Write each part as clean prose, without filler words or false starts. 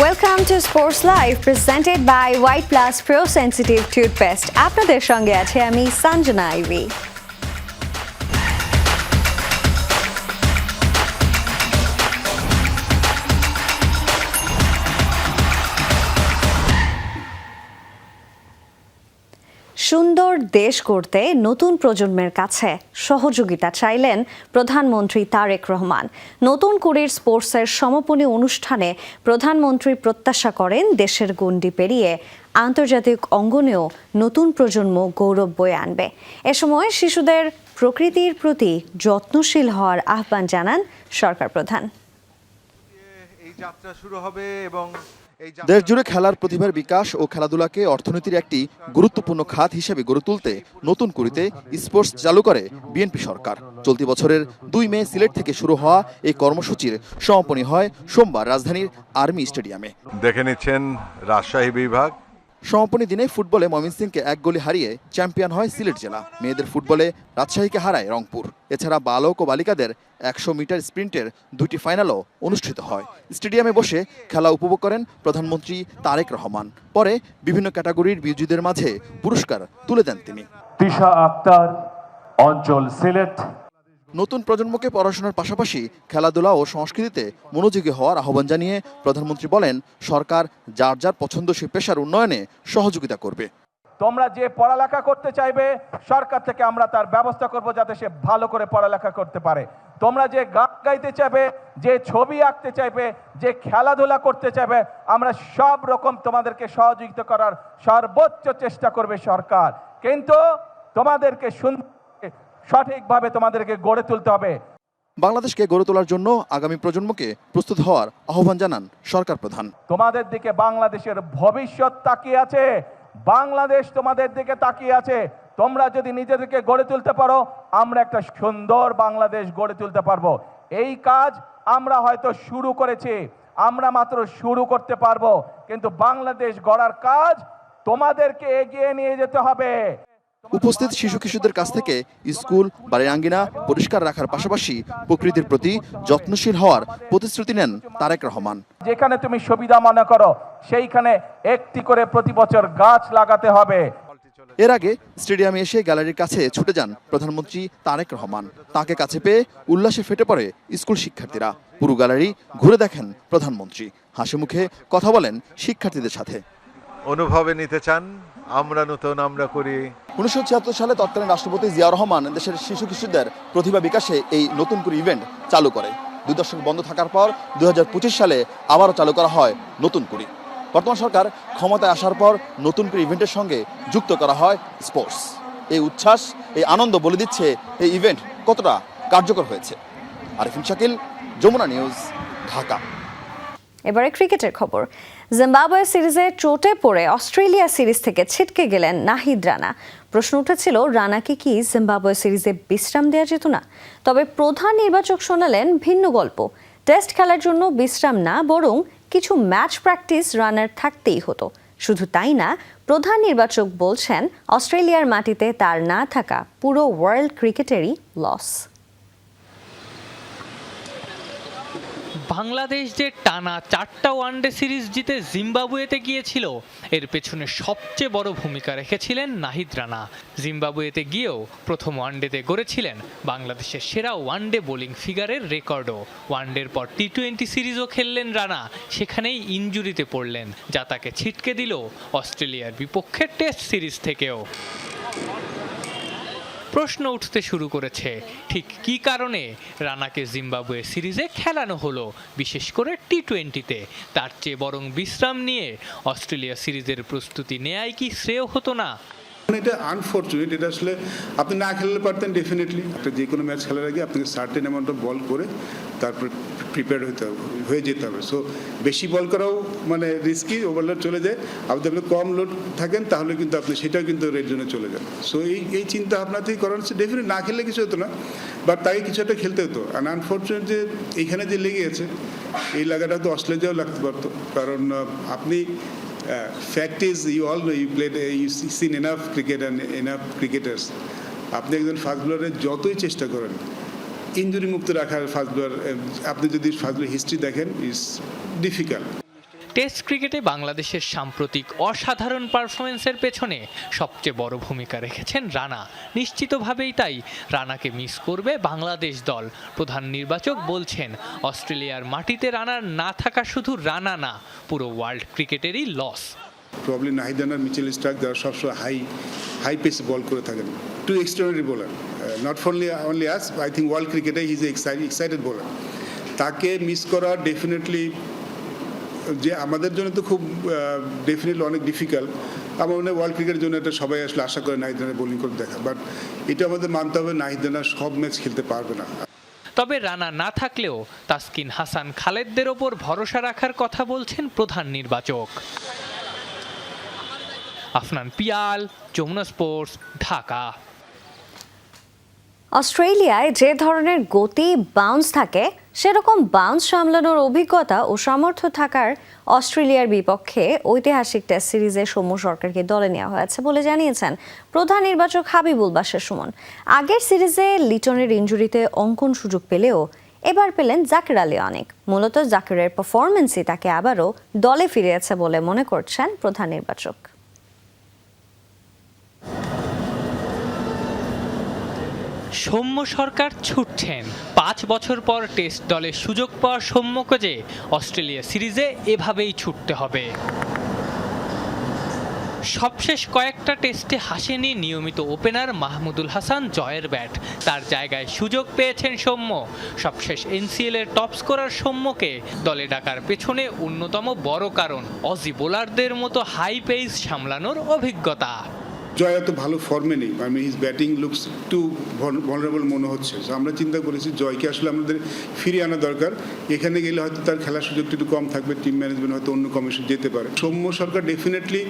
Welcome to Sports Live presented by White Plus Pro Sensitive Toothpaste. আপনাদের সঙ্গে আছে আমি সঞ্জনা আইভি। সুন্দর দেশ গড়তে নতুন প্রজন্মের কাছে সহযোগিতা চাইলেন প্রধানমন্ত্রী তারেক রহমান। নতুন কুড়ির স্পোর্টসের সমাপনী অনুষ্ঠানে প্রধানমন্ত্রী প্রত্যাশা করেন দেশের গণ্ডি পেরিয়ে আন্তর্জাতিক অঙ্গনেও নতুন প্রজন্ম গৌরব বয়ে আনবে। এ সময় শিশুদের প্রকৃতির প্রতি যত্নশীল হওয়ার আহ্বান জানান সরকার প্রধান। এই যাত্রা শুরু হবে এবং দেশ জুড়ে খেলার প্রতিভার বিকাশ ও খেলাধুলাকে অর্থনীতির একটি গুরুত্বপূর্ণ খাত হিসেবে গড়ে তুলতে নতুন কুড়িতে স্পোর্টস চালু করে বিএনপি সরকার। চলতি বছরের 2 মে সিলেট থেকে শুরু হওয়া এই কর্মসূচির সমাপনী হয় সোমবার রাজধানীর আর্মি স্টেডিয়ামে। দেখে নিচ্ছেন রাজশাহী বিভাগ। সমাপনী দিনে ফুটবলে ময়মনসিংহকে 1 গোলে হারিয়ে চ্যাম্পিয়ন হয় সিলেট জেলা। মেয়েদের ফুটবলে রাজশাহীকে হারায় রংপুর। এছাড়া বালক ও বালিকাদের 100 মিটার স্প্রিন্টের 2টি ফাইনালও অনুষ্ঠিত হয়। স্টেডিয়ামে বসে খেলা উপভোগ করেন প্রধানমন্ত্রী তারেক রহমান। পরে বিভিন্ন ক্যাটাগরির বিজয়ীদের মাঝে পুরস্কার তুলে দেন তিনি। তিশা আক্তার, অঞ্চল সিলেট। নতুন প্রজন্মকে পড়াশোনার পাশাপাশি খেলাধুলা ও সংস্কৃতিতে মনোযোগী হওয়ার আহ্বান জানিয়ে প্রধানমন্ত্রী বলেন, সরকার যার যার পছন্দসই পেশার উন্নয়নে সহযোগিতা করবে। তোমরা যে পড়ালেখা করতে চাইবে সরকার থেকে আমরা তার ব্যবস্থা করব যাতে সে ভালো করে পড়ালেখা করতে পারে। তোমরা যে গান গাইতে চাইবে, যে ছবি আঁকতে চাইবে, যে খেলাধুলা করতে চাইবে, আমরা সব রকম তোমাদেরকে সহযোগিতা করার সর্বোচ্চ চেষ্টা করবে সরকার। কিন্তু তোমাদেরকে সঠিকভাবে তোমাদেরকে গড়ে তুলতে হবে। বাংলাদেশকে গড়ে তোলার জন্য আগামী প্রজন্মকে প্রস্তুত হওয়ার আহ্বান জানান সরকার প্রধান। তোমাদের দিকে বাংলাদেশের ভবিষ্যৎ তাকিয়ে আছে, বাংলাদেশ তোমাদের দিকে তাকিয়ে আছে। তোমরা যদি নিজেদেরকে গড়ে তুলতে পারো, আমরা একটা সুন্দর বাংলাদেশ গড়ে তুলতে পারবো। এই কাজ আমরা হয়তো শুরু করেছি, আমরা মাত্র শুরু করতে পারবো, কিন্তু বাংলাদেশ গড়ার কাজ তোমাদেরকে এগিয়ে নিয়ে যেতে হবে। উপস্থিত শিশু কিশোরদের কাছ থেকে স্কুল, বাড়ির আঙ্গিনা পরিষ্কার রাখার পাশাপাশি প্রকৃতির প্রতি যত্নশীল হওয়ার প্রতিশ্রুতি নেন তারেক রহমান। যেখানে তুমি সুবিধা মনে করো সেইখানে একটি করে প্রতি বছর গাছ লাগাতে হবে। এর আগে স্টেডিয়ামে এসে গ্যালারির কাছে ছুটে যান প্রধানমন্ত্রী তারেক রহমান। তাকে কাছে পেয়ে উল্লাসে ফেটে পড়ে স্কুল শিক্ষার্থীরা। পুরো গ্যালারি ঘুরে দেখেন প্রধানমন্ত্রী, হাসি মুখে কথা বলেন শিক্ষার্থীদের সাথে। অনুভবে নিতে চান আমরা নতুন আমরা করি। 1976 সালে তৎকালীন রাষ্ট্রপতি জিয়াউর রহমান দেশের শিশু কিশোরদের প্রতিভা বিকাশে এই নতুন করে ইভেন্ট চালু করে। 2 দশক বন্ধ থাকার পর 2025 সালে আবারও চালু করা হয় নতুন করে। বর্তমান সরকার ক্ষমতায় আসার পর নতুন করে ইভেন্টের সঙ্গে যুক্ত করা হয় স্পোর্টস। এই উচ্ছ্বাস, এই আনন্দ বলে দিচ্ছে এই ইভেন্ট কতটা কার্যকর হয়েছে। আরিফিন শাকিল, যমুনা নিউজ, ঢাকা। এবারে ক্রিকেটের খবর। জিম্বাবুয়ে সিরিজে চোটে পড়ে অস্ট্রেলিয়া সিরিজ থেকে ছিটকে গেলেন নাহিদ রানা। প্রশ্ন উঠেছিল, রানাকে কি জিম্বাবুয়ে সিরিজে বিশ্রাম দেওয়া যেত না? তবে প্রধান নির্বাচক শোনালেন ভিন্ন গল্প। টেস্ট খেলার জন্য বিশ্রাম না, বরং কিছু ম্যাচ প্র্যাকটিস রানার থাকতেই হতো। শুধু তাই না, প্রধান নির্বাচক বলছেন অস্ট্রেলিয়ার মাটিতে তার না থাকা পুরো ওয়ার্ল্ড ক্রিকেটেরই লস। বাংলাদেশ যে টানা 4টা ওয়ানডে সিরিজ জিতে জিম্বাবুয়েতে গিয়েছিল, এর পেছনে সবচেয়ে বড় ভূমিকা রেখেছিলেন নাহিদ রানা। জিম্বাবুয়েতে গিয়েও প্রথম ওয়ানডেতে গড়েছিলেন বাংলাদেশের সেরা ওয়ানডে বোলিং ফিগারের রেকর্ডও। ওয়ানডের পর টি20 সিরিজও খেললেন রানা, সেখানেই ইনজুরিতে পড়লেন, যা তাকে ছিটকে দিল অস্ট্রেলিয়ার বিপক্ষে টেস্ট সিরিজ থেকেও। প্রশ্ন উঠতে শুরু করেছে, ঠিক কী কারণে রানাকে জিম্বাবুয়ে সিরিজে খেলানো হলো, বিশেষ করে টি20তে? তার চেয়ে বরং বিশ্রাম নিয়ে অস্ট্রেলিয়া সিরিজের প্রস্তুতি নেয়াই কি শ্রেয় হতো না? এটা আনফর্চুনেট। এটা আসলে আপনি না খেলতে পারতেন ডেফিনেটলি। একটা যে কোনো ম্যাচ খেলার আগে আপনাকে সার্টেন অ্যামাউন্ট অফ বল করে তারপর প্রিপেয়ার হয়ে যেতে হবে। সো বেশি বল করাও মানে রিস্কি, ওভারলোড চলে যায়। আপনি কম লোড থাকেন তাহলে কিন্তু আপনি সেটাও কিন্তু রেড জোনে চলে যান। সো এই চিন্তা ভাবনাতেই করা হচ্ছে। ডেফিনেট না খেললে কিছু হতো না, বাট তাকে কিছু একটা খেলতে হতো। আর আনফর্চুনেট যে এইখানে যে লেগে আছে, এই লাগাটা তো অস্ট্রেলিয়াও লাগতে পারতো। কারণ আপনি fact is, you all know, you've seen enough cricket and enough cricketers. আপনি একজন ফাস্ট বোলারের যতই চেষ্টা করেন ইনজুরি মুক্ত রাখার ফাস্ট বোলার, আপনি যদি ফাস্ট বোলার হিস্ট্রি দেখেন, ইজ ডিফিকাল্ট। টেস্ট ক্রিকেটে বাংলাদেশের সাম্প্রতিক অসাধারণ পারফরমেন্সের পেছনে সবচেয়ে বড় ভূমিকা রেখেছেন রানা। নিশ্চিতভাবেই তাই রানাকে মিস করবে বাংলাদেশ দল। প্রধান নির্বাচক বলছেন, অস্ট্রেলিয়ার মাটিতে রানার না থাকা শুধু রানা না, পুরো ওয়ার্ল্ড ক্রিকেটেরই loss. Probably Nahid Rana, Mitchell Starc যারা সবসময় হাই পেসে বল করে থাকেন, two extraordinary bowler, not only us, I think world ক্রিকেটে হি ইজ এক্সাইটেড বোলার। তাকে মিস করা ডেফিনেটলি যে আমাদের জন্য তো খুব ডেফিনেটলি অনেক ডিফিকাল্ট। আমার মনে হয় ওয়ার্ল্ড ক্রিকেটের জন্য এটা সবাই আসলে আশা করে নাহিদ রানা বোলিং করে দেখা, বাট এটা আমাদের মানতে হবে নাহিদ রানা সব ম্যাচ খেলতে পারবে না। তবে রানা না থাকলেও তাসকিন হাসান খালেদদের ওপর ভরসা রাখার কথা বলছেন প্রধান নির্বাচক। আফনান পিয়াল, যমুনা স্পোর্টস, ঢাকা। অস্ট্রেলিয়ায় যে ধরনের গতি বাউন্স থাকে সেরকম বাউন্স সামলানোর অভিজ্ঞতা ও সামর্থ্য থাকার অস্ট্রেলিয়ার বিপক্ষে ঐতিহাসিক টেস্ট সিরিজে সৌম্য সরকারকে দলে নেওয়া হয়েছে বলে জানিয়েছেন প্রধান নির্বাচক হাবিবুল বাশার সুমন। আগের সিরিজে লিটনের ইনজুরিতে অঙ্কন সুযোগ পেলেও এবার পেলেন জাকির আলী অনেক। মূলত জাকিরের পারফরমেন্সই তাকে আবারও দলে ফিরিয়েছে বলে মনে করছেন প্রধান নির্বাচক। সৌম্য সরকার ছুটছেন। 5 বছর পর টেস্ট দলে সুযোগ পাওয়া সৌম্যকে যে অস্ট্রেলিয়া সিরিজে এভাবেই ছুটতে হবে। সবশেষ কয়েকটা টেস্টে হাসেনি নিয়মিত ওপেনার মাহমুদুল হাসান জয়ের ব্যাট। তার জায়গায় সুযোগ পেয়েছেন সৌম্য। সবশেষ এনসিএল এর টপ স্কোরার সৌম্যকে দলে ডাকার পেছনে অন্যতম বড় কারণ অজি বোলারদের মতো হাই পেস সামলানোর অভিজ্ঞতা। জয় এত ভালো ফর্মে নেই, মানে his batting looks to vulnerable মনে হচ্ছে। সো আমরা চিন্তা করেছি জয়কে আসলে আমাদের ফিরিয়ে আনা দরকার। এখানে গেলে হয়তো তার খেলার সুযোগটা একটু কম থাকবে, টিম ম্যানেজমেন্ট হয়তো অন্য কমিশন যেতে পারে। সৌম্য সরকার ডেফিনেটলি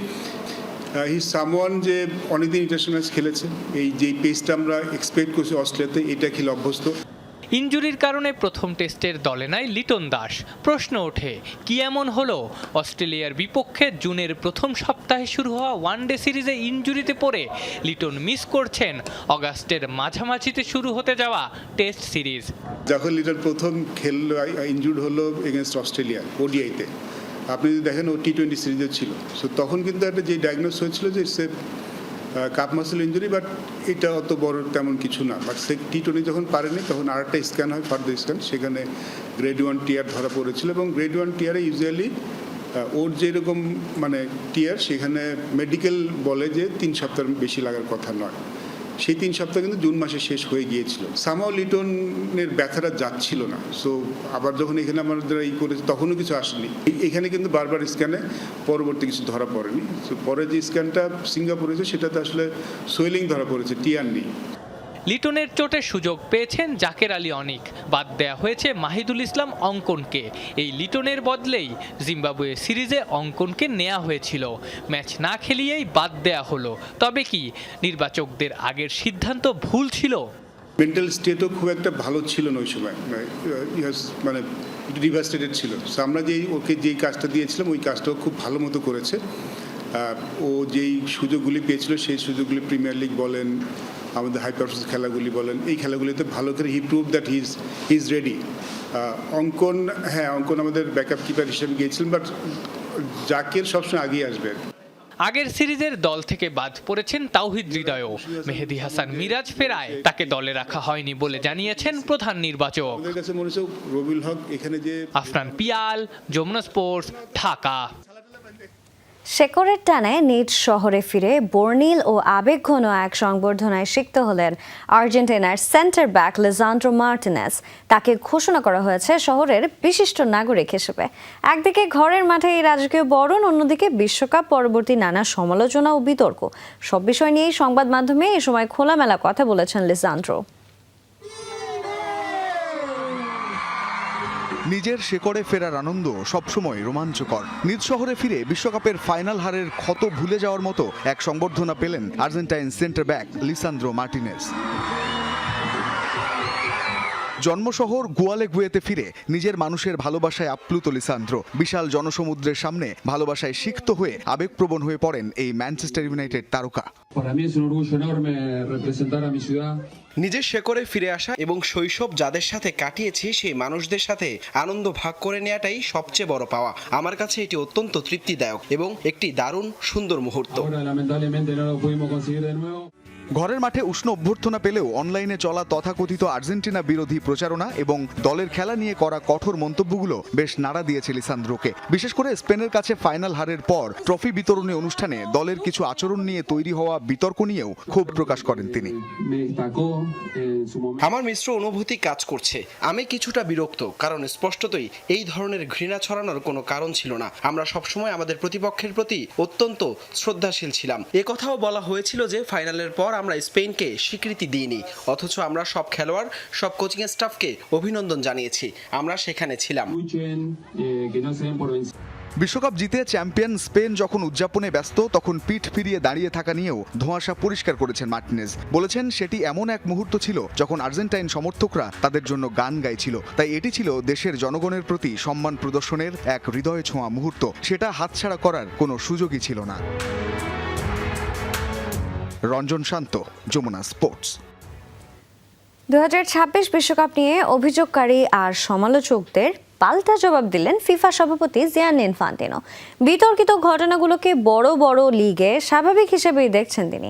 হি সামওয়ান যে অনেকদিন ইন্টারন্যাশনাল ম্যাচ খেলেছে, এই যে পেসটা আমরা এক্সপেক্ট করছি অস্ট্রেলিয়াতে, এটা খেলে অভ্যস্ত। ইনজুরির কারণে প্রথম টেস্টের দলে নাই লিটন দাস। প্রশ্ন ওঠে, কি এমন হলো অস্ট্রেলিয়ার বিপক্ষে জুনের প্রথম সপ্তাহে শুরু হওয়া ওয়ানডে সিরিজে ইনজুরিতে পড়ে লিটন মিস করছেন অগাস্টের মাঝামাঝিতে শুরু হতে যাওয়া টেস্ট সিরিজ। যখন লিটন প্রথম খেললো, ইনজুর্ড হলো এগেনস্ট অস্ট্রেলিয়া ওডিআইতে, আপনি যদি দেখেন ও টি20 সিরিজে ছিল। সো তখন কিন্তু একটা যে ডায়াগনোস হয়েছিল যে সে কাপ মাসেল ইঞ্জুরি, বাট এটা অত বড় তেমন কিছু না। বাট সে টি20 যখন পারেনি তখন আরেকটা স্ক্যান হয়, ফার্দার স্ক্যান, সেখানে গ্রেড 1 টিয়ার ধরা পড়েছিল। এবং গ্রেড 1 টিয়ারে ইউজুয়ালি ওর যেরকম মানে টিয়ার, সেখানে মেডিকেল বলে যে 3 সপ্তাহের বেশি লাগার কথা নয়। সেই 3 সপ্তাহ কিন্তু জুন মাসে শেষ হয়ে গিয়েছিল। সামাও লিটনের ব্যথাটা যাচ্ছিল না। সো আবার যখন এখানে আমাদের করেছে তখনও কিছু আসেনি। এখানে কিন্তু বারবার স্ক্যানে পরবর্তী কিছু ধরা পড়েনি। সো পরে যে স্ক্যানটা সিঙ্গাপুর হয়েছে সেটাতে আসলে সোয়েলিং ধরা পড়েছে, টিয়ার নেই। লিটনের চোটে সুযোগ পেয়েছেন জাকের আলী অনিক। বাদ দেয়া হয়েছে মাহিদুল ইসলাম অঙ্কনকে। এই লিটনের বদলেই জিম্বাবুয়ে সিরিজে অঙ্কনকে নেওয়া হয়েছিল। ম্যাচ না খেলিয়েই বাদ দেয়া হলো। তবে কি নির্বাচকদের আগের সিদ্ধান্ত ভুল ছিল? মেন্টাল স্টেটও খুব একটা ভালো ছিল না ওই সময়, মানে ডিভাস্টেটেড ছিল। সো আমরা ওকে যেই কাজটা দিয়েছিলাম ওই কাজটাও খুব ভালো মতো করেছে। ও যেই সুযোগগুলি পেয়েছিল সেই সুযোগগুলি প্রিমিয়ার লিগ বলেন, আমাদের হাই পারফরমেন্স খেলাগুলি বলেন, এই খেলাগুলিতে ভালো করে he prove that he is ready. Ankan, হ্যাঁ অঙ্কন আমাদের ব্যাকআপ কিপার হিসেবে গিয়েছিলেন, বাট জাকের সবসময় আগেই আসবে। আগের সিরিজের দল থেকে বাদ পড়েছেন তাওহিদ হৃদয়ও। মেহেদী হাসান মিরাজ ফেরায় তাকে দলে রাখা হয়নি বলে জানিয়েছেন প্রধান নির্বাচক। আমাদের কাছে মনে হচ্ছে রবিউল হক এখানে যে। আফনান পিয়াল, যমুনা স্পোর্টস, ঢাকা। শেকড়ের টানে নিজ শহরে ফিরে বর্ণিল ও আবেগঘন এক সংবর্ধনায় সিক্ত হলেন আর্জেন্টিনার সেন্টার ব্যাক লিসান্ড্রো মার্টিনেজ। তাকে ঘোষণা করা হয়েছে শহরের বিশিষ্ট নাগরিক হিসেবে। একদিকে ঘরের মাঠে এই রাজকীয় বরণ, অন্যদিকে বিশ্বকাপ পরবর্তী নানা সমালোচনা ও বিতর্ক। সব বিষয় নিয়েই সংবাদ মাধ্যমে এ সময় খোলামেলা কথা বলেছেন লিসান্ড্রো। নিজের শেকড়ে ফেরার আনন্দ সবসময় রোমাঞ্চকর। নিজ শহরে ফিরে বিশ্বকাপের ফাইনাল হারের ক্ষত ভুলে যাওয়ার মতো এক সংবর্ধনা পেলেন Argentine centre back Lisandro Martinez. জন্মশহর গুয়ালেগুয়েতে ফিরে নিজের মানুষের ভালোবাসায় আপ্লুত লিসান্দ্রো। বিশাল জনসমুদ্রের সামনে ভালোবাসায় সিক্ত হয়ে আবেগপ্রবণ হয়ে পড়েন এই ম্যানচেস্টার ইউনাইটেড তারকা। নিজের শেকড়ে ফিরে আসা এবং শৈশব যাদের সাথে কাটিয়েছি সেই মানুষদের সাথে আনন্দ ভাগ করে নেওয়াটাই সবচেয়ে বড় পাওয়া। আমার কাছে এটি অত্যন্ত তৃপ্তিদায়ক এবং একটি দারুণ সুন্দর মুহূর্ত। ঘরের মাঠে উষ্ণ অভ্যর্থনা পেলেও অনলাইনে চলা তথাকথিত আর্জেন্টিনা বিরোধী প্রচারণা এবং দলের খেলা নিয়ে করা কঠোর মন্তব্যগুলো বেশ নাড়া দিয়েছে লিসান্দ্রোকে। বিশেষ করে স্পেনের কাছে ফাইনাল হারের পর ট্রফি বিতরণী অনুষ্ঠানে দলের কিছু আচরণ নিয়ে তৈরি হওয়া বিতর্ক নিয়েও ক্ষোভ প্রকাশ করেন তিনি। আমার মিশ্র অনুভূতি কাজ করছে। আমি কিছুটা বিরক্ত, কারণ স্পষ্টতই এই ধরনের ঘৃণা ছড়ানোর কোনো কারণ ছিল না। আমরা সবসময় আমাদের প্রতিপক্ষের প্রতি অত্যন্ত শ্রদ্ধাশীল ছিলাম। কথাও বলা হয়েছিল যে ফাইনালের পর আমরা স্পেনকে স্বীকৃতি দিইনি, অথচ আমরা সব খেলোয়াড়, সব কোচিং স্টাফকে অভিনন্দন জানিয়েছি। আমরা সেখানে ছিলাম। বিশ্বকাপ জিতে চ্যাম্পিয়ন স্পেন যখন উদযাপনে ব্যস্ত, তখন পিঠ ফিরিয়ে দাঁড়িয়ে থাকা নিয়েও ধোঁয়াশা পরিষ্কার করেছেন মার্টিনেজ। বলেছেন সেটি এমন এক মুহূর্ত ছিল যখন আর্জেন্টাইন সমর্থকরা তাদের জন্য গান গাইছিল, তাই এটি ছিল দেশের জনগণের প্রতি সম্মান প্রদর্শনের এক হৃদয় ছোঁয়া মুহূর্ত। সেটা হাতছাড়া করার কোনো সুযোগই ছিল না। রঞ্জন শান্ত, যমুনা স্পোর্টস। 2026 বিশ্বকাপ নিয়ে অভিযোগকারী আর সমালোচকদের পাল্টা জবাব দিলেন ফিফা সভাপতি জিয়ানি ইনফান্তিনো। বিতর্কিত ঘটনাগুলোকে বড় বড় লিগে স্বাভাবিক হিসেবেই দেখছেন তিনি।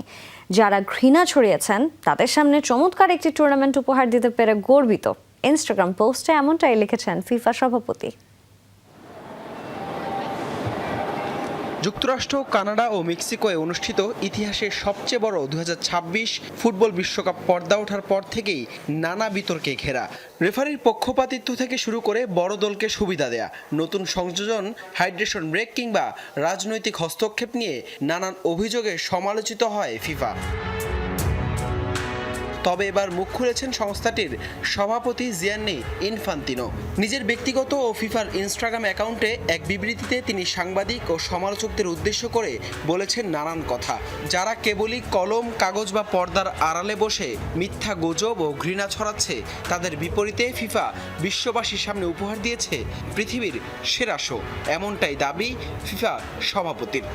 যারা ঘৃণা ছড়িয়েছেন তাদের সামনে চমৎকার একটি টুর্নামেন্ট উপহার দিতে পেরে গর্বিত। ইনস্টাগ্রাম পোস্টে এমনটাই লিখেছেন ফিফা সভাপতি। যুক্তরাষ্ট্র, কানাডা ও মেক্সিকোয় অনুষ্ঠিত ইতিহাসের সবচেয়ে বড় 2026 ফুটবল বিশ্বকাপ পর্দা ওঠার পর থেকেই নানা বিতর্কে ঘেরা। রেফারির পক্ষপাতিত্ব থেকে শুরু করে বড় দলকে সুবিধা দেয়া, নতুন সংযোজন, হাইড্রেশন ব্রেক কিংবা রাজনৈতিক হস্তক্ষেপ নিয়ে নানান অভিযোগে সমালোচিত হয় ফিফা। তবে এবার মুখ খুলেছেন সংস্থাটির সভাপতি জিয়ানি ইনফান্তিনো। নিজের ব্যক্তিগত ও ফিফার ইনস্টাগ্রাম অ্যাকাউন্টে এক বিবৃতিতে তিনি সাংবাদিক ও সমালোচকদের উদ্দেশ্য করে বলেছেন নানান কথা। যারা কেবলই কলম, কাগজ বা পর্দার আড়ালে বসে মিথ্যা গুজব ও ঘৃণা ছড়াচ্ছে, তাদের বিপরীতে ফিফা বিশ্ববাসীর সামনে উপহার দিয়েছে পৃথিবীর সেরা শো। এমনটাই দাবি ফিফা সভাপতির।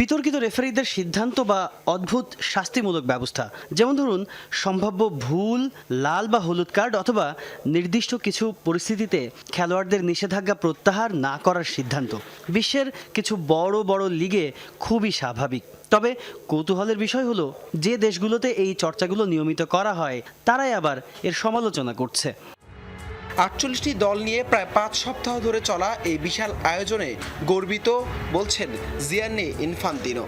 বিতর্কিত রেফারিদের সিদ্ধান্ত বা অদ্ভুত শাস্তিমূলক ব্যবস্থা, যেমন ধরুন সম্ভাব্য ভুল, লাল বা হলুদ কার্ড অথবা নির্দিষ্ট কিছু পরিস্থিতিতে খেলোয়াড়দের নিষেধাজ্ঞা প্রত্যাহার না করার সিদ্ধান্ত, বিশ্বের কিছু বড় বড় লিগে খুবই স্বাভাবিক। তবে কৌতূহলের বিষয় হলো, যে দেশগুলোতে এই চর্চাগুলো নিয়মিত করা হয় তারাই আবার এর সমালোচনা করছে। 48টি দল নিয়ে প্রায় 5 সপ্তাহ ধরে চলা এই বিশাল আয়োজনে গর্বিত বলছেন জিয়ানি ইনফান্তিনো।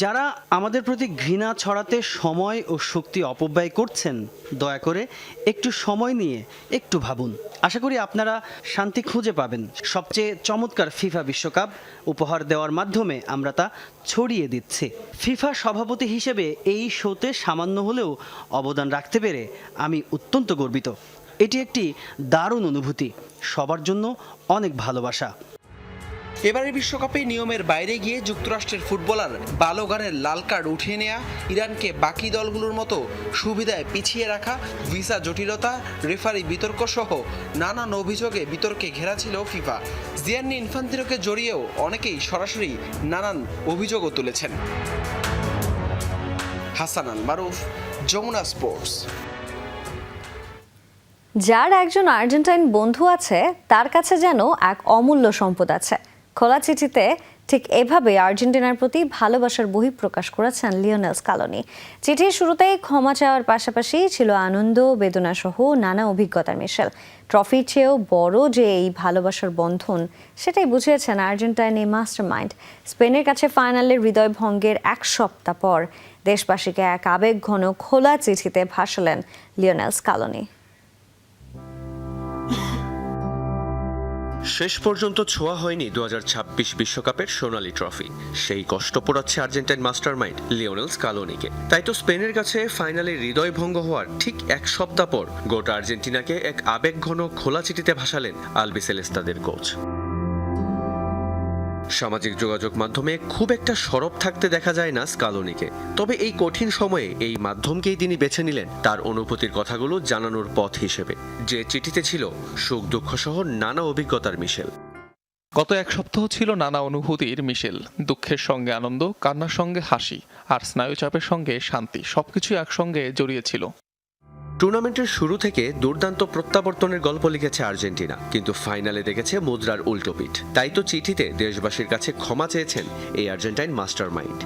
যারা আমাদের প্রতি ঘৃণা ছড়াতে সময় ও শক্তি অপব্যয় করছেন, দয়া করে একটু সময় নিয়ে একটু ভাবুন। আশা করি আপনারা শান্তি খুঁজে পাবেন। সবচেয়ে চমৎকার ফিফা বিশ্বকাপ উপহার দেওয়ার মাধ্যমে আমরা তা ছড়িয়ে দিচ্ছি। ফিফা সভাপতি হিসেবে এই শোতে সামান্য হলেও অবদান রাখতে পেরে আমি অত্যন্ত গর্বিত। এটি একটি দারুণ অনুভূতি। সবার জন্য অনেক ভালোবাসা। এবারের বিশ্বকাপে নিয়মের বাইরে গিয়ে যুক্তরাষ্ট্রের ফুটবলার বালোগানের লাল কার্ড উঠিয়ে নেওয়া, ইরানকে বাকি দলগুলোর মতো সুবিধায় পিছিয়ে রাখা, ভিসা জটিলতা, রেফারি বিতর্ক সহ নানান অভিযোগে বিতর্কে ঘেরা ছিল ফিফা। জিয়ানি ইনফান্তিনোকে জড়িয়েও অনেকেই সরাসরি নানান অভিযোগও তুলেছেন। হাসান আল মারুফ, যমুনা স্পোর্টস। যার একজন আর্জেন্টাইন বন্ধু আছে, তার কাছে যেন এক অমূল্য সম্পদ আছে। খোলা চিঠিতে ঠিক এভাবে আর্জেন্টিনার প্রতি ভালোবাসার বহিঃপ্রকাশ করেছেন লিওনেল স্কালোনি। চিঠির শুরুতেই ক্ষমা চাওয়ার পাশাপাশি ছিল আনন্দ, বেদনা সহ নানা অভিজ্ঞতার মিশেল। ট্রফির চেয়েও বড় যে এই ভালোবাসার বন্ধন, সেটাই বুঝিয়েছেন আর্জেন্টাইন এই মাস্টারমাইন্ড। স্পেনের কাছে ফাইনালের হৃদয় ভঙ্গের 1 সপ্তাহ পর দেশবাসীকে এক আবেগঘন খোলা চিঠিতে ভাসালেন লিওনেল স্কালোনি। শেষ পর্যন্ত ছোঁয়া হয়নি 2026 বিশ্বকাপের সোনালী ট্রফি। সেই কষ্ট পোড়াচ্ছে আর্জেন্টাইন মাস্টারমাইন্ড লিওনেল স্কালোনিকে। তাই তো স্পেনের কাছে ফাইনালে হৃদয় ভঙ্গ হওয়ার ঠিক 1 সপ্তাহ পর গোটা আর্জেন্টিনাকে এক আবেগঘন খোলা চিঠিতে ভাসালেন আলবিসেলেস্তাদের কোচ। সামাজিক যোগাযোগ মাধ্যমে খুব একটা সরব থাকতে দেখা যায় না স্কালোনিকে। তবে এই কঠিন সময়ে এই মাধ্যমকেই তিনি বেছে নিলেন তার অনুভূতির কথাগুলো জানানোর পথ হিসেবে, যে চিঠিতে ছিল সুখ দুঃখ সহ নানা অভিজ্ঞতার মিশেল। গত এক সপ্তাহ ছিল নানা অনুভূতির মিশেল। দুঃখের সঙ্গে আনন্দ, কান্নার সঙ্গে হাসি, আর স্নায়ুচাপের সঙ্গে শান্তি, সবকিছু একসঙ্গে জড়িয়েছিল। টুর্নামেন্টের শুরু থেকে দুর্দান্ত প্রত্যাবর্তনের গল্প লিখেছে আর্জেন্টিনা, কিন্তু ফাইনালে দেখেছে মুদ্রার উল্টোপিঠ। তাই তো চিঠিতে দেশবাসীর কাছে ক্ষমা চেয়েছেন এই আর্জেন্টাইন মাস্টার মাইন্ড।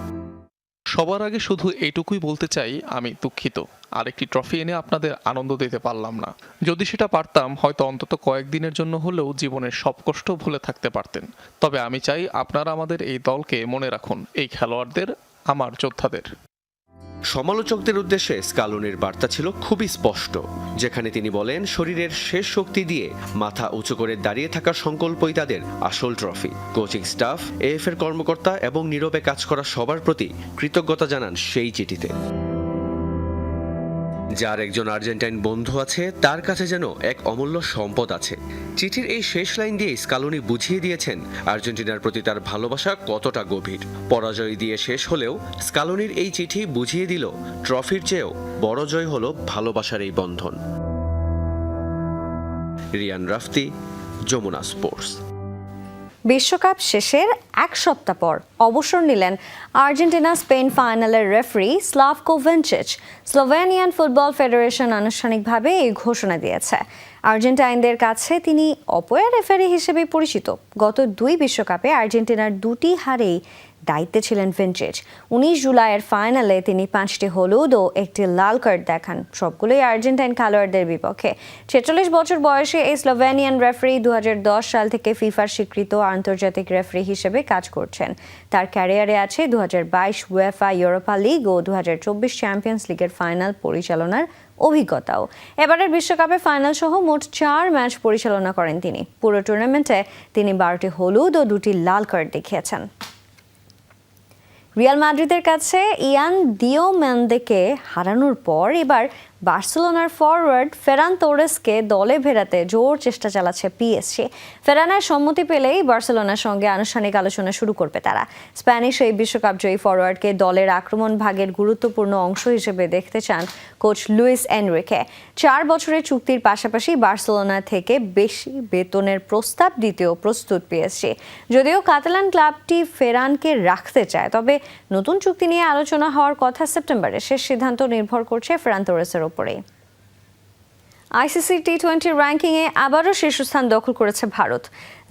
সবার আগে শুধু এইটুকুই বলতে চাই, আমি দুঃখিত আরেকটি ট্রফি এনে আপনাদের আনন্দ দিতে পারলাম না। যদি সেটা পারতাম, হয়তো অন্তত কয়েকদিনের জন্য হলেও জীবনের সব কষ্ট ভুলে থাকতে পারতেন। তবে আমি চাই আপনারা আমাদের এই দলকে মনে রাখুন, এই খেলোয়াড়দের, আমার যোদ্ধাদের। সমালোচকদের উদ্দেশ্যে স্কালোনির বার্তা ছিল খুবই স্পষ্ট, যেখানে তিনি বলেন শরীরের শেষ শক্তি দিয়ে মাথা উঁচু করে দাঁড়িয়ে থাকার সংকল্পই তাদের আসল ট্রফি। কোচিং স্টাফ, এএফ এর কর্মকর্তা এবং নীরবে কাজ করা সবার প্রতি কৃতজ্ঞতা জানান সেই চিঠিতে। যার একজন আর্জেন্টাইন বন্ধু আছে, তার কাছে যেন এক অমূল্য সম্পদ আছে। চিঠির এই শেষ লাইন দিয়ে স্কালোনি বুঝিয়ে দিয়েছেন আর্জেন্টিনার প্রতি তার ভালোবাসা কতটা গভীর। পরাজয় দিয়ে শেষ হলেও স্কালোনির এই চিঠি বুঝিয়ে দিল ট্রফির চেয়েও বড় জয় হলো ভালোবাসার এই বন্ধন। রিয়ান রাফতি, যমুনা স্পোর্টস। বিশ্বকাপ শেষের এক সপ্তাহ পর অবসর নিলেন আর্জেন্টিনা স্পেন ফাইনালের referee Slavko Vincic. Slovenian football federation আনুষ্ঠানিকভাবে এই ঘোষণা দিয়েছে। আর্জেন্টাইনদের কাছে তিনি অপয়া রেফারি হিসেবে পরিচিত। গত 2 বিশ্বকাপে আর্জেন্টিনার 2টি হারেই দায়িত্বে ছিলেন ভিনচিচ। 19 জুলাইয়ের ফাইনালে তিনি 5টি হলুদ ও 1টি লাল কার্ড দেখান, সবগুলোই আর্জেন্টাইন খেলোয়াড়দের বিপক্ষে। 46 বছর বয়সে এই স্লোভেনিয়ান রেফারি 2010 সাল থেকে ফিফার স্বীকৃত আন্তর্জাতিক রেফারি হিসেবে কাজ করছেন। তার ক্যারিয়ারে আছে 2022 উয়েফা ইউরোপা লিগ ও 2024 চ্যাম্পিয়ন্স লিগের ফাইনাল পরিচালনার অভিজ্ঞতাও। এবারের বিশ্বকাপে ফাইনাল সহ মোট 4 ম্যাচ পরিচালনা করেন তিনি। পুরো টুর্নামেন্টে তিনি 12টি হলুদ ও 2টি লাল কার্ড দেখিয়েছেন। রিয়াল মাদ্রিদের কাছে ইয়ান দিওমেন্দেকে হারানোর পর এবার বার্সেলোনার ফরওয়ার্ড ফেরান তোরেসকে দলে ফেরাতে জোর চেষ্টা চালাচ্ছে পিএসজি। ফেরানের সম্মতি পেলেই বার্সেলোনার সঙ্গে আনুষ্ঠানিক আলোচনা শুরু করবে তারা। স্প্যানিশ এই বিশ্বকাপ জয়ী ফরওয়ার্ডকে দলের আক্রমণ ভাগের গুরুত্বপূর্ণ অংশ হিসেবে দেখতে চান কোচ লুইস এনরিকে। 4 বছরের চুক্তির পাশাপাশি বার্সেলোনা থেকে বেশি বেতনের প্রস্তাব দিতেও প্রস্তুত পিএসজি। যদিও কাতালান ক্লাবটি ফেরানকে রাখতে চায়, তবে নতুন চুক্তি নিয়ে আলোচনা হওয়ার কথা সেপ্টেম্বরে। শেষ সিদ্ধান্ত নির্ভর করছে ফেরান তোরেসের উপরে। আইসিসি টি20 র্যাঙ্কিংয়ে আবারও শীর্ষস্থান দখল করেছে ভারত।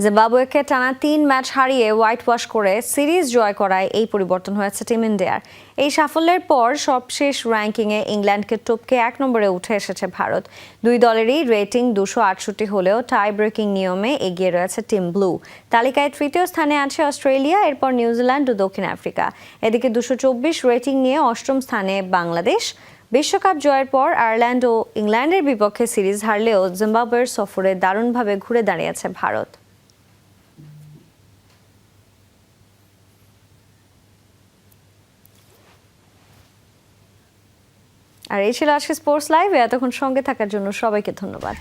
জিম্বাবুয়েকে টানা 3 ম্যাচ হারিয়ে হোয়াইট ওয়াশ করে সিরিজ জয় করায় এই পরিবর্তন হয়েছে টিম ইন্ডিয়ার। এই সাফল্যের পর সবশেষ র্যাঙ্কিংয়ে ইংল্যান্ডকে টপকে 1 নম্বরে উঠে এসেছে ভারত। 2 দলেরই রেটিং 268 হলেও টাই ব্রেকিং নিয়মে এগিয়ে রয়েছে টিম ব্লু। তালিকায় 3য় স্থানে আছে অস্ট্রেলিয়া, এরপর নিউজিল্যান্ড ও দক্ষিণ আফ্রিকা। এদিকে 224 রেটিং নিয়ে 8ম স্থানে বাংলাদেশ। বিশ্বকাপ জয়ের পর আয়ারল্যান্ড ও ইংল্যান্ডের বিপক্ষে সিরিজ হারলেও জিম্বাবুয়ের সফরে দারুণভাবে ঘুরে দাঁড়িয়েছে ভারত। আর এই ছিল আজকে স্পোর্টস লাইভ। এতক্ষণ সঙ্গে থাকার জন্য সবাইকে ধন্যবাদ।